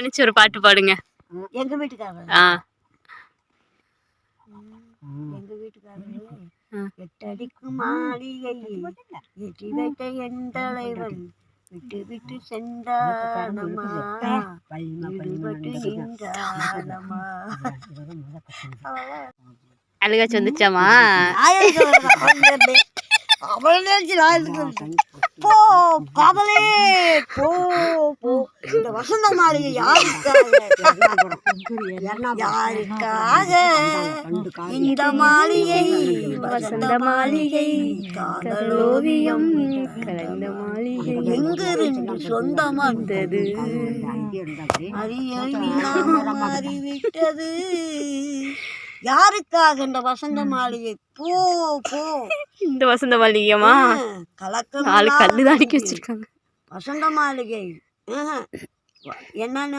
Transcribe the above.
நினைச்சு ஒரு பாட்டு பாடுங்க. எங்க வீட்டுக்காரர் எங்க வீட்டுக்காரர் எட்டடிக்கும் மாளிகை எட்டி வைத்த என் தலைவன் விட்டு விட்டு சென்றானம்மா விடுபட்டு நின்றானம்மா. அழுகாச்சு வந்துச்சாமா? அவள் போ காவலே போ போ. இந்த வசந்த மாளிகை யாருக்காக இந்த மாளிகை வசந்த மாளிகை காதலோவியம் கலந்த மாளிகை எங்கிருந்து சொந்தம் வந்தது அறிவிட்டது. யாருக்காக இந்த வசந்த மாளிகை போ போ. இந்த வசந்த மாளிகையம்மா கலக்கம் நாலு கல்லு தான் அடிக்க வச்சிருக்காங்க. வசந்த மாளிகை என்னன்னு